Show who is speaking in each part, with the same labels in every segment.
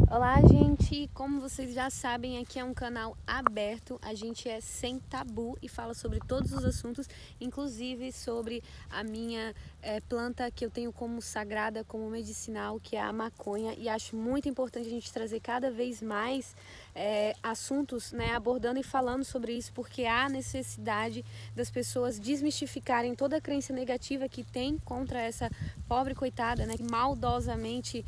Speaker 1: Olá, gente! Como vocês já sabem, aqui é um canal aberto, a gente é sem tabu e fala sobre todos os assuntos, inclusive sobre a minha planta que eu tenho como sagrada, como medicinal, que é a maconha, e acho muito importante a gente trazer cada vez mais assuntos, né, abordando e falando sobre isso, porque há necessidade das pessoas desmistificarem toda a crença negativa que tem contra essa pobre coitada, né, maldosamente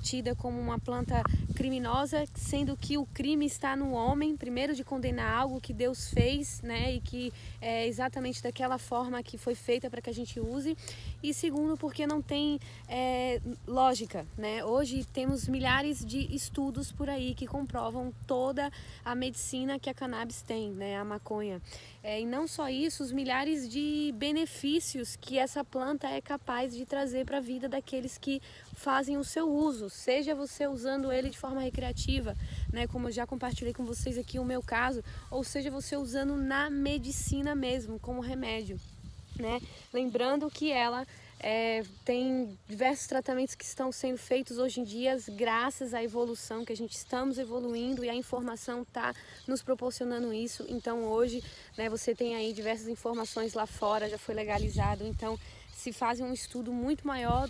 Speaker 1: tida como uma planta criminosa, sendo que o crime está no homem, primeiro de condenar algo que Deus fez, né, e que é exatamente daquela forma que foi feita para que a gente use, e segundo porque não tem lógica, né? Hoje temos milhares de estudos por aí que comprovam toda a medicina que a cannabis tem, né, a maconha, e não só isso, os milhares de benefícios que essa planta é capaz de trazer para a vida daqueles que fazem o seu uso, seja você usando ele de forma recreativa, né, como eu já compartilhei com vocês aqui o meu caso, ou seja você usando na medicina mesmo, como remédio, né? Lembrando que ela tem diversos tratamentos que estão sendo feitos hoje em dia, graças à evolução, que a gente estamos evoluindo e a informação está nos proporcionando isso. Então hoje, né, você tem aí diversas informações lá fora, já foi legalizado, então se faz um estudo muito maior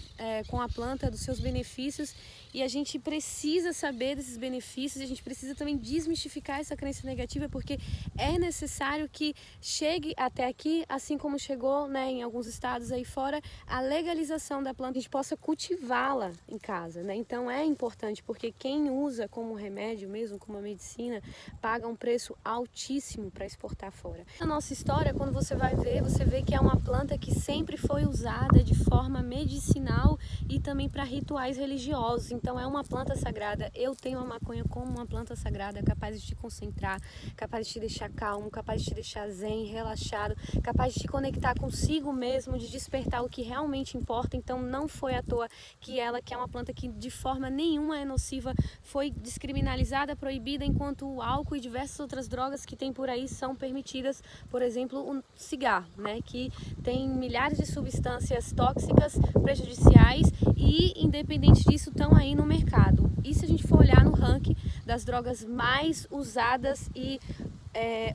Speaker 1: com a planta, dos seus benefícios, e a gente precisa saber desses benefícios, e a gente precisa também desmistificar essa crença negativa, porque é necessário que chegue até aqui, assim como chegou, né, em alguns estados aí fora, a legalização da planta, a gente possa cultivá-la em casa, né? Então é importante, porque quem usa como remédio mesmo, como a medicina, paga um preço altíssimo para exportar fora. Na nossa história, quando você vai ver, você vê que é uma planta que sempre foi usada de forma medicinal e também para rituais religiosos. Então é uma planta sagrada. Eu tenho a maconha como uma planta sagrada, capaz de te concentrar, capaz de te deixar calmo, capaz de te deixar zen, relaxado, capaz de te conectar consigo mesmo, de despertar o que realmente importa. Então não foi à toa que ela, que é uma planta que de forma nenhuma é nociva, foi descriminalizada, proibida, enquanto o álcool e diversas outras drogas que tem por aí são permitidas. Por exemplo, o cigarro, né, que tem milhares de substâncias tóxicas, prejudiciais, e independente disso estão aí no mercado. E se a gente for olhar no ranking das drogas mais usadas e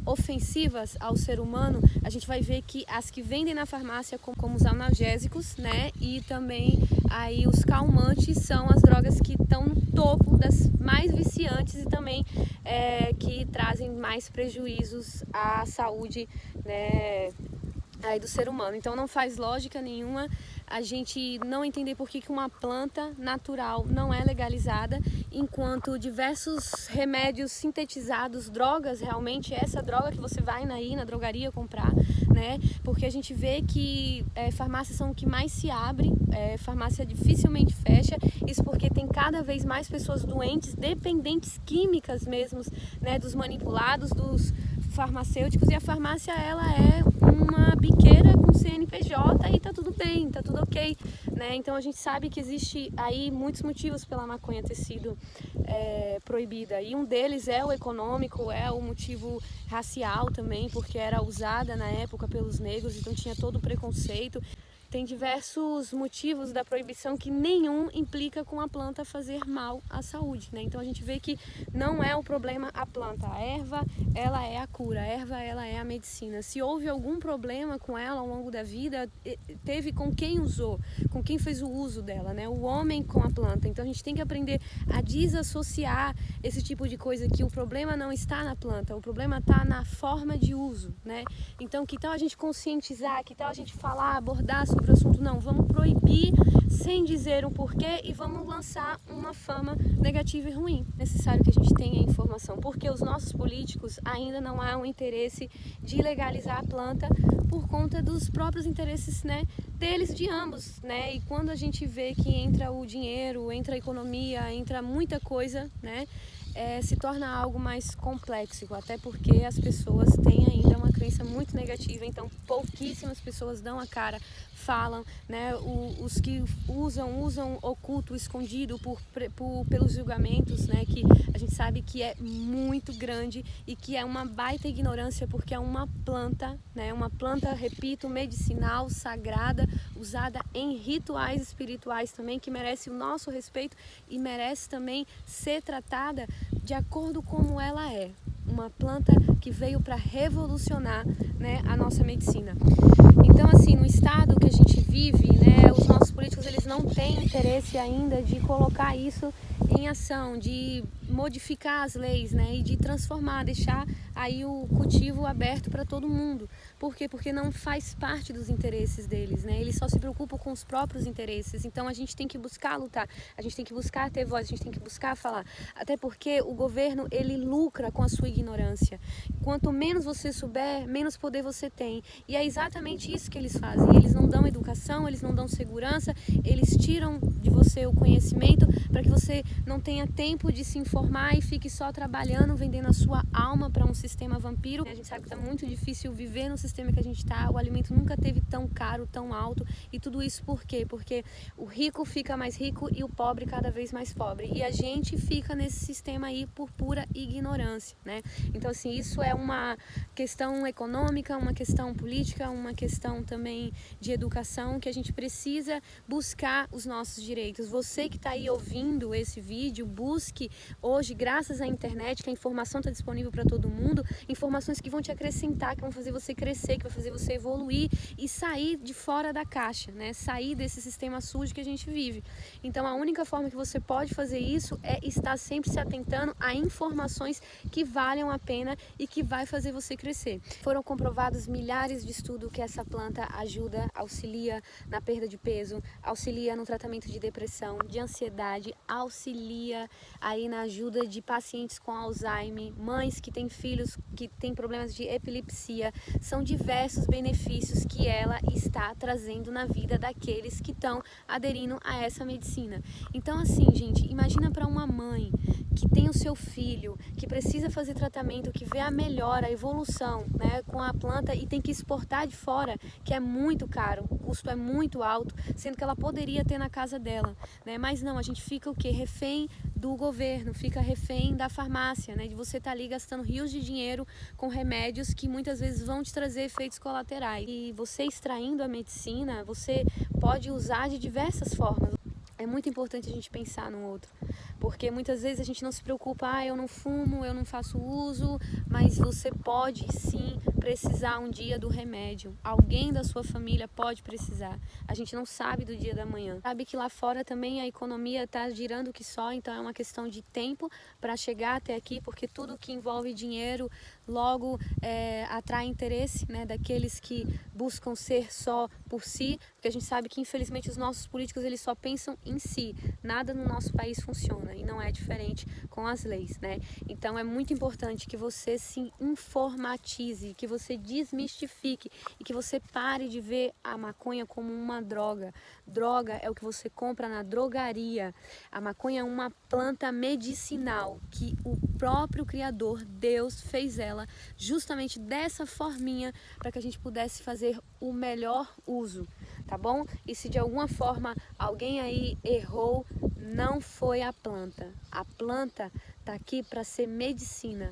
Speaker 1: ofensivas ao ser humano, a gente vai ver que as que vendem na farmácia como os analgésicos, né, e também aí os calmantes são as drogas que estão no topo das mais viciantes e também que trazem mais prejuízos à saúde, né, aí do ser humano. Então não faz lógica nenhuma a gente não entender por que uma planta natural não é legalizada, enquanto diversos remédios sintetizados, drogas, realmente essa droga que você vai na drogaria comprar, né? Porque a gente vê que farmácias são o que mais se abre, farmácia dificilmente fecha, isso porque tem cada vez mais pessoas doentes, dependentes químicas mesmo, né, dos manipulados, dos farmacêuticos, e a farmácia ela é uma biqueira com CNPJ e tá tudo bem, tá tudo ok, né? Então a gente sabe que existe aí muitos motivos pela maconha ter sido proibida, e um deles é o econômico, é o motivo racial também, porque era usada na época pelos negros, então tinha todo o preconceito. Tem diversos motivos da proibição que nenhum implica com a planta fazer mal à saúde, né? Então a gente vê que não é o problema a planta, a erva ela é a cura, a erva ela é a medicina. Se houve algum problema com ela ao longo da vida, teve com quem usou, com quem fez o uso dela, né? O homem com a planta. Então a gente tem que aprender a desassociar esse tipo de coisa, que o problema não está na planta, o problema está na forma de uso, né? Então que tal a gente conscientizar, que tal a gente falar, abordar sobre o assunto? Não, vamos proibir sem dizer o porquê e vamos lançar uma fama negativa e ruim. É necessário que a gente tenha informação, porque os nossos políticos ainda não há um interesse de legalizar a planta por conta dos próprios interesses, né, deles, de ambos, né? E quando a gente vê que entra o dinheiro, entra a economia, entra muita coisa, né, se torna algo mais complexo, até porque as pessoas têm ainda uma crença muito negativa, então pouquíssimas pessoas dão a cara, falam, né? Os que usam oculto, escondido pelos julgamentos, né, que a gente sabe que é muito grande e que é uma baita ignorância, porque é uma planta, né, uma planta, repito, medicinal, sagrada, usada em rituais espirituais também, que merece o nosso respeito e merece também ser tratada de acordo como ela é. Uma planta que veio para revolucionar, né, a nossa medicina. Então, assim, no estado que a gente vive, né, os nossos políticos eles não têm interesse ainda de colocar isso em ação, de modificar as leis, né, e de transformar, deixar aí o cultivo aberto para todo mundo. Por quê? Porque não faz parte dos interesses deles, né? Eles só se preocupam com os próprios interesses. Então a gente tem que buscar lutar, a gente tem que buscar ter voz, a gente tem que buscar falar. Até porque o governo, ele lucra com a sua ignorância. Quanto menos você souber, menos poder você tem. E é exatamente isso que eles fazem. Eles não dão educação, eles não dão segurança, eles tiram de você o conhecimento para que você não tenha tempo de se informar e fique só trabalhando, vendendo a sua alma para um sistema vampiro. A gente sabe que está muito difícil viver no sistema que a gente está, o alimento nunca teve tão caro, tão alto, e tudo isso por quê? Porque o rico fica mais rico e o pobre cada vez mais pobre, e a gente fica nesse sistema aí por pura ignorância, né? Então, assim, isso é uma questão econômica, uma questão política, uma questão também de educação, que a gente precisa buscar os nossos direitos. Você que está aí ouvindo esse vídeo, busque hoje, graças à internet, que a informação está disponível para todo mundo, informações que vão te acrescentar, que vão fazer você crescer, que vai fazer você evoluir e sair de fora da caixa, né? Sair desse sistema sujo que a gente vive. Então, a única forma que você pode fazer isso é estar sempre se atentando a informações que valham a pena e que vai fazer você crescer. Foram comprovados milhares de estudos que essa planta ajuda, auxilia na perda de peso, auxilia no tratamento de depressão, de ansiedade, auxilia aí na ajuda de pacientes com Alzheimer, mães que têm filhos que têm problemas de epilepsia. São diversos benefícios que ela está trazendo na vida daqueles que estão aderindo a essa medicina. Então, assim, gente, imagina para uma mãe que tem o seu filho, que precisa fazer tratamento, que vê a melhora, a evolução, né, com a planta e tem que exportar de fora, que é muito caro, o custo é muito alto, sendo que ela poderia ter na casa dela, né? Mas não, a gente fica o quê? Refém do governo, fica refém da farmácia, né? De você estar ali gastando rios de dinheiro com remédios que muitas vezes vão te trazer efeitos colaterais. E você extraindo a medicina, você pode usar de diversas formas. É muito importante a gente pensar no outro, porque muitas vezes a gente não se preocupa, eu não fumo, eu não faço uso, mas você pode sim precisar um dia do remédio. Alguém da sua família pode precisar. A gente não sabe do dia da manhã. Sabe que lá fora também a economia está girando que só, então é uma questão de tempo para chegar até aqui, porque tudo que envolve dinheiro logo atrai interesse, né, daqueles que buscam ser só por si, porque a gente sabe que infelizmente os nossos políticos eles só pensam em si. Nada no nosso país funciona e não é diferente com as leis, né? Então é muito importante que você se informatize, que você desmistifique e que você pare de ver a maconha como uma droga. Droga é o que você compra na drogaria. A maconha é uma planta medicinal que o próprio Criador, Deus, fez ela justamente dessa forminha para que a gente pudesse fazer o melhor uso, tá bom? E se de alguma forma alguém aí errou, não foi a planta. A planta tá aqui para ser medicina.